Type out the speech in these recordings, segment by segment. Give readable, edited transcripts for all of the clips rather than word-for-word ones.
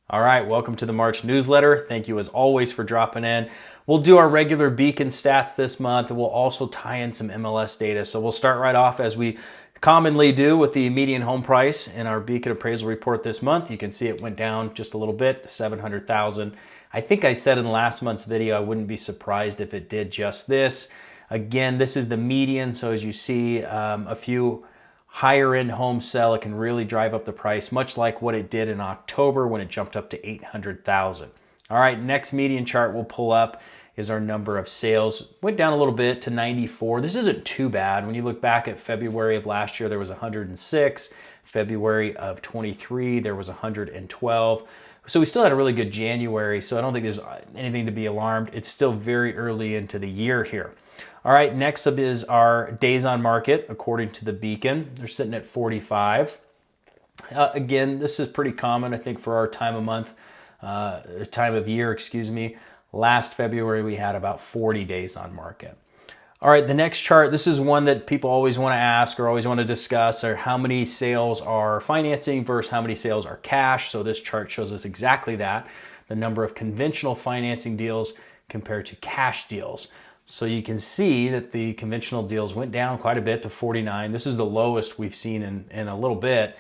All right, welcome to the March newsletter. Thank you as always for dropping in. We'll do our regular beacon stats this month, and we'll also tie in some MLS data. So we'll start right off as we commonly do with the median home price in our beacon appraisal report this month. You can see it went down just a little bit, 700,000. I think I said in last month's video I wouldn't be surprised if it did just this. Again, this is the median, so as you see, a few higher end homes sell, it can really drive up the price, much like what it did in October when it jumped up to 800,000. All right, next median chart we'll pull up is our number of sales. Went down a little bit to 94. This isn't too bad. When you look back at February of last year, there was 106. February of 23, there was 112. So we still had a really good January, so I don't think there's anything to be alarmed. It's still very early into the year here. All right, next up is our days on market according to the Beacon. They're sitting at 45. Again, this is pretty common, I think, for our time of year, excuse me. Last February, we had about 40 days on market. All right, the next chart, this is one that people always want to ask or always want to discuss, are how many sales are financing versus how many sales are cash. So this chart shows us exactly that, the number of conventional financing deals compared to cash deals. So you can see that the conventional deals went down quite a bit to 49. This is the lowest we've seen in a little bit,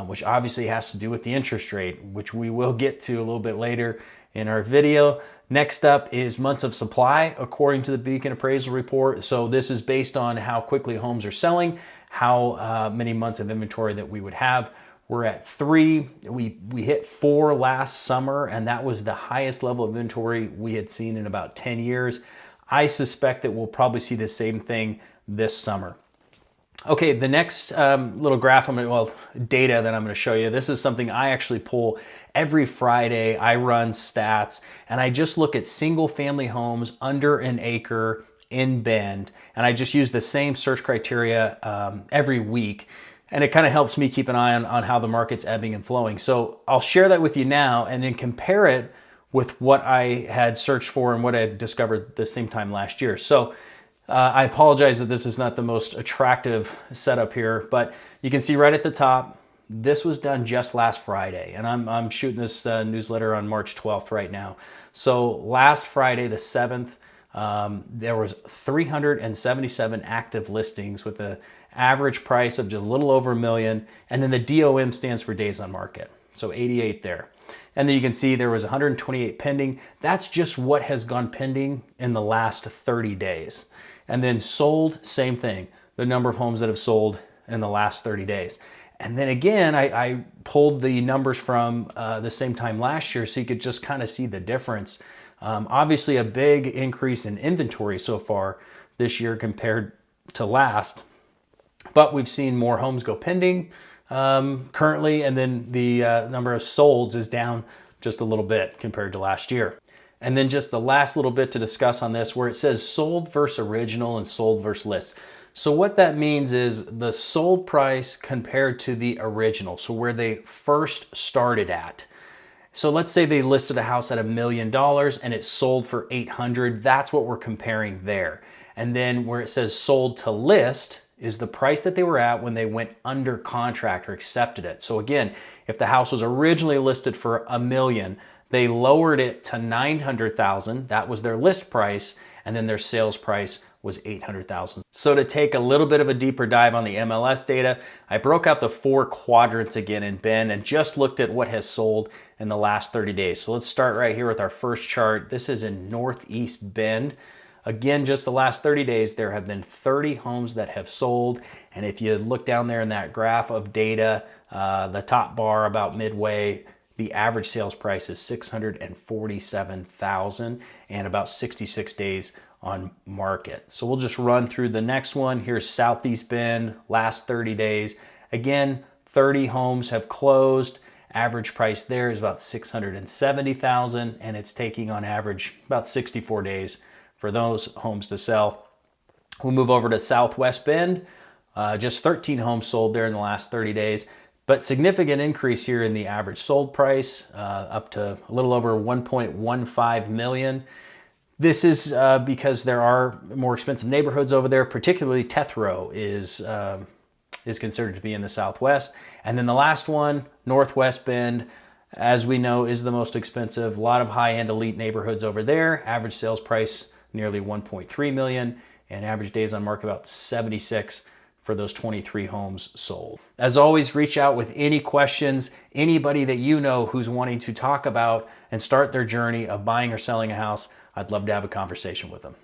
which obviously has to do with the interest rate, which we will get to a little bit later in our video. Next up is months of supply according to the Beacon appraisal report. So this is based on how quickly homes are selling, how many months of inventory that we would have. We're at 3. We hit 4 last summer, and that was the highest level of inventory we had seen in about 10 years. I suspect that we'll probably see the same thing this summer. Okay, the next little graph, data that I'm gonna show you, this is something I actually pull every Friday. I run stats, and I just look at single family homes under an acre in Bend, and I just use the same search criteria every week. And it kind of helps me keep an eye on how the market's ebbing and flowing. So I'll share that with you now and then compare it with what I had searched for and what I had discovered the same time last year. So I apologize that this is not the most attractive setup here, but you can see right at the top, this was done just last Friday, and I'm shooting this newsletter on March 12th right now. So last Friday, the 7th, there was 377 active listings with an average price of just a little over $1 million, and then the DOM stands for days on market, so 88 there. And then you can see there was 128 pending. That's just what has gone pending in the last 30 days. And then sold, same thing, the number of homes that have sold in the last 30 days. And then again, I pulled the numbers from the same time last year so you could just kind of see the difference. Obviously a big increase in inventory so far this year compared to last, but we've seen more homes go pending currently, and then the number of solds is down just a little bit compared to last year. And then just the last little bit to discuss on this, where it says sold versus original and sold versus list. So what that means is the sold price compared to the original, so where they first started at. So let's say they listed a house at $1 million and it sold for 800. That's what we're comparing there. And then where it says sold to list is the price that they were at when they went under contract or accepted it. So again, if the house was originally listed for $1 million, they lowered it to 900,000. That was their list price, and then their sales price was 800,000. So to take a little bit of a deeper dive on the MLS data, I broke out the 4 quadrants again in Bend and just looked at what has sold in the last 30 days. So let's start right here with our first chart. This is in Northeast Bend. Again, just the last 30 days, there have been 30 homes that have sold. And if you look down there in that graph of data, the top bar about midway, the average sales price is $647,000 and about 66 days on market. So we'll just run through the next one. Here's Southeast Bend, last 30 days. Again, 30 homes have closed. Average price there is about $670,000, and it's taking on average about 64 days for those homes to sell. We'll move over to Southwest Bend. Just 13 homes sold there in the last 30 days, but significant increase here in the average sold price, up to a little over 1.15 million. This is because there are more expensive neighborhoods over there, particularly Tethro is considered to be in the Southwest. And then the last one, Northwest Bend, as we know, is the most expensive. A lot of high-end elite neighborhoods over there. Average sales price nearly 1.3 million, and average days on market about 76 for those 23 homes sold. As always, reach out with any questions. Anybody that you know who's wanting to talk about and start their journey of buying or selling a house, I'd love to have a conversation with them.